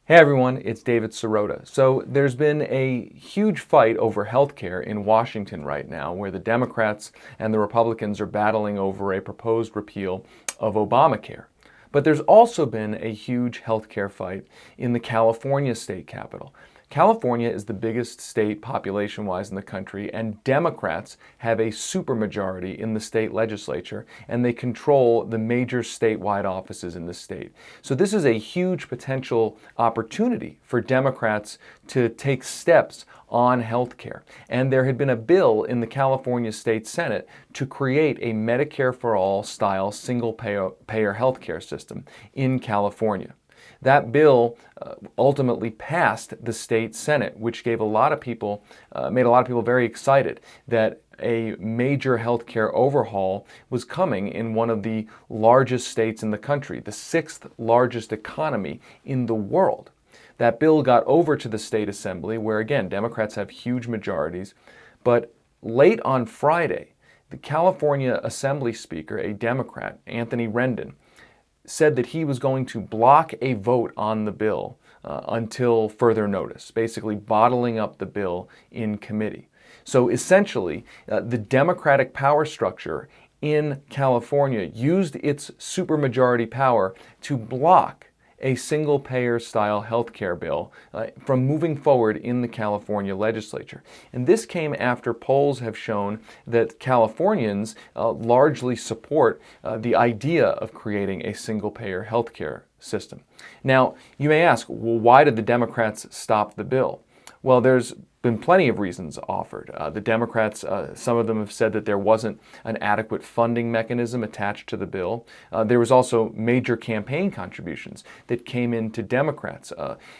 Hey everyone, it's David Sirota. So there's been a huge fight over healthcare in Washington right now, where the Democrats and the Republicans are battling over a proposed repeal of Obamacare. But there's also been a huge healthcare fight in the California state capitol. California is the biggest state population-wise in the country, and Democrats have a supermajority in the state legislature, and they control the major statewide offices in the state. So this is a huge potential opportunity for Democrats to take steps on health care. And there had been a bill in the California State Senate to create a Medicare for All style single-payer health care system in California. That bill ultimately passed the state Senate, which gave a lot of people, made a lot of people very excited that a major healthcare overhaul was coming in one of the largest states in the country, the sixth largest economy in the world. That bill got over to the state assembly, where again, Democrats have huge majorities, but late on Friday, the California Assembly Speaker, a Democrat, Anthony Rendon, said that he was going to block a vote on the bill until further notice, basically bottling up the bill in committee. So essentially, the Democratic power structure in California used its supermajority power to block a single-payer style healthcare bill from moving forward in the California legislature. And this came after polls have shown that Californians largely support the idea of creating a single-payer healthcare system. Now, you may ask, well, why did the Democrats stop the bill? Well, there's been plenty of reasons offered. The Democrats, some of them have said that there wasn't an adequate funding mechanism attached to the bill. There was also major campaign contributions that came into Democrats,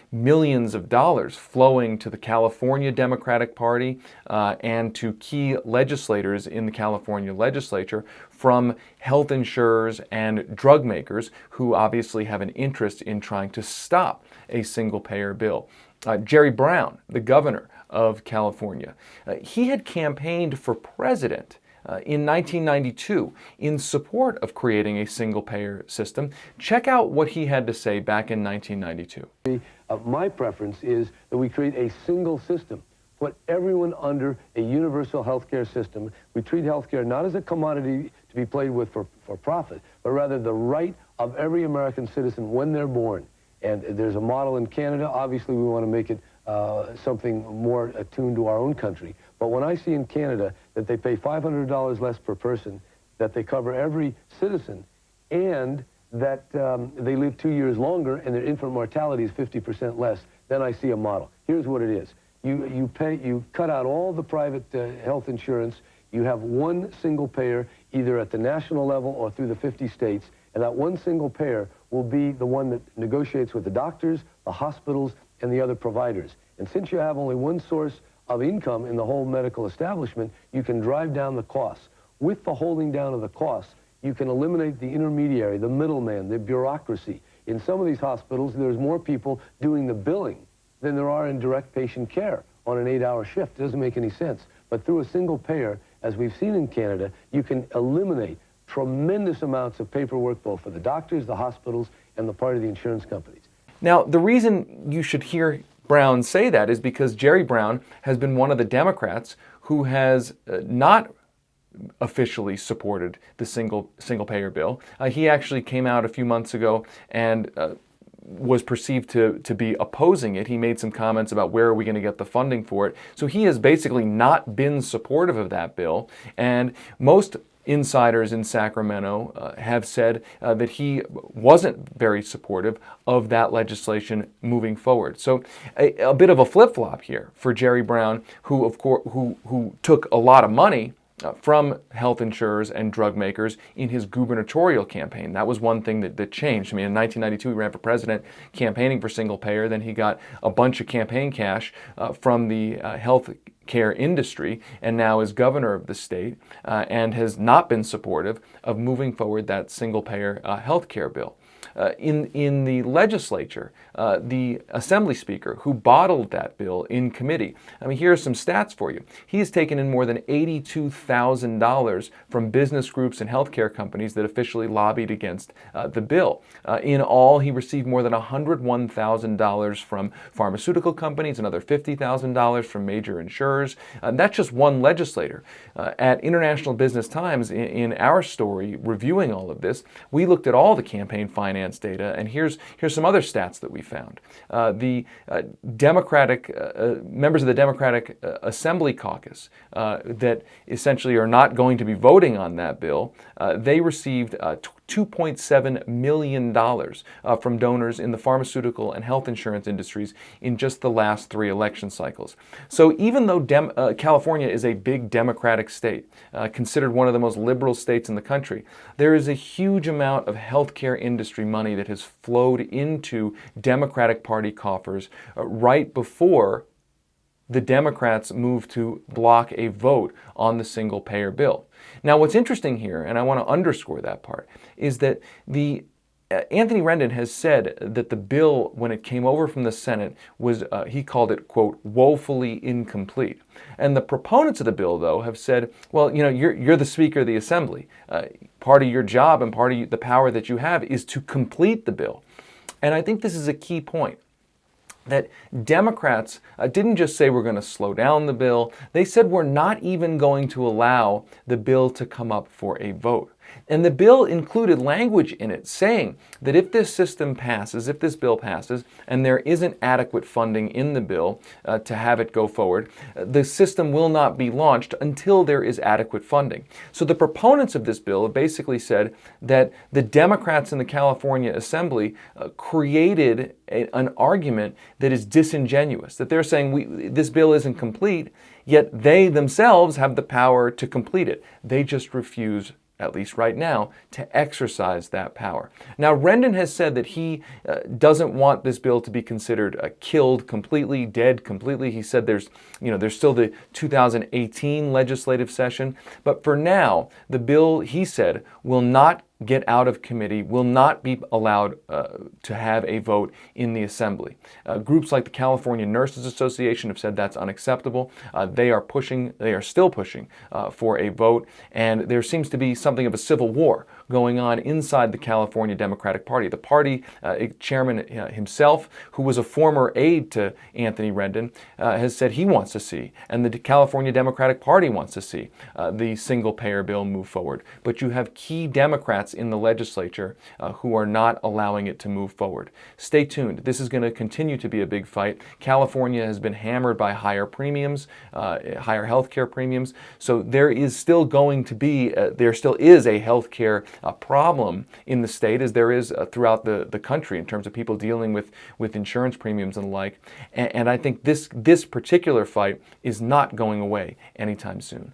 millions of dollars flowing to the California Democratic Party and to key legislators in the California legislature from health insurers and drug makers who obviously have an interest in trying to stop a single-payer bill. Jerry Brown, the governor of California, he had campaigned for president in 1992 in support of creating a single-payer system. Check out what he had to say back in 1992. My preference is that we create a single system, put everyone under a universal healthcare system. We treat healthcare not as a commodity to be played with for profit, but rather the right of every American citizen when they're born. And there's a model in Canada. Obviously, we want to make it something more attuned to our own country. But when I see in Canada that they pay $500 less per person, that they cover every citizen, and that they live 2 years longer and their infant mortality is 50% less, then I see a model. Here's what it is. You cut out all the private health insurance. You have one single payer, either at the national level or through the 50 states, and that one single payer will be the one that negotiates with the doctors, the hospitals, and the other providers. And since you have only one source of income in the whole medical establishment, you can drive down the costs. With the holding down of the costs, you can eliminate the intermediary, the middleman, the bureaucracy. In some of these hospitals, there's more people doing the billing than there are in direct patient care on an 8-hour shift. It doesn't make any sense. But through a single payer, as we've seen in Canada, you can eliminate tremendous amounts of paperwork, both for the doctors, the hospitals, and the part of the insurance companies. Now, the reason you should hear Brown say that is because Jerry Brown has been one of the Democrats who has not officially supported the single-payer bill. He actually came out a few months ago and was perceived to be opposing it. He made some comments about where are we going to get the funding for it. So he has basically not been supportive of that bill. And most insiders in Sacramento have said that he wasn't very supportive of that legislation moving forward. So a bit of a flip-flop here for Jerry Brown, who of course who took a lot of money from health insurers and drug makers in his gubernatorial campaign. That was one thing that changed. I mean, in 1992, he ran for president campaigning for single payer. Then he got a bunch of campaign cash from the health care industry, and now is governor of the state and has not been supportive of moving forward that single-payer health care bill. In the legislature, the Assembly Speaker who bottled that bill in committee, I mean, here are some stats for you. He has taken in more than $82,000 from business groups and healthcare companies that officially lobbied against the bill. In all, he received more than $101,000 from pharmaceutical companies, another $50,000 from major insurers. That's just one legislator. At International Business Times, in our story reviewing all of this, we looked at all the campaign finance data, and here's some other stats that we found. The Democratic members of the Democratic Assembly Caucus that essentially are not going to be voting on that bill, they received $2.7 million from donors in the pharmaceutical and health insurance industries in just the last 3 election cycles. So even though California is a big Democratic state, considered one of the most liberal states in the country, there is a huge amount of healthcare industry money that has flowed into Democratic Party coffers right before the Democrats moved to block a vote on the single-payer bill. Now, what's interesting here, and I want to underscore that part, is that Anthony Rendon has said that the bill, when it came over from the Senate, was, he called it, quote, woefully incomplete. And the proponents of the bill, though, have said, well, you know, you're the Speaker of the Assembly. Part of your job and part of the power that you have is to complete the bill. And I think this is a key point, that Democrats didn't just say we're going to slow down the bill. They said we're not even going to allow the bill to come up for a vote. And the bill included language in it saying that if this system passes, if this bill passes, and there isn't adequate funding in the bill to have it go forward, the system will not be launched until there is adequate funding. So the proponents of this bill have basically said that the Democrats in the California Assembly created an argument that is disingenuous, that they're saying this bill isn't complete, yet they themselves have the power to complete it. They just refuse, at least right now, to exercise that power. Now, Rendon has said that he doesn't want this bill to be considered killed completely, dead completely. He said there's still the 2018 legislative session, but for now, the bill, he said, will not get out of committee, will not be allowed to have a vote in the Assembly. Groups like the California Nurses Association have said that's unacceptable. They are still pushing for a vote, and there seems to be something of a civil war going on inside the California Democratic Party. The party chairman himself, who was a former aide to Anthony Rendon, has said he wants to see, and the California Democratic Party wants to see, the single-payer bill move forward. But you have key Democrats in the legislature who are not allowing it to move forward. Stay tuned. This is going to continue to be a big fight. California has been hammered by higher premiums, higher healthcare premiums. So there still is a healthcare problem in the state, as there is throughout the country in terms of people dealing with insurance premiums and the like. And I think this particular fight is not going away anytime soon.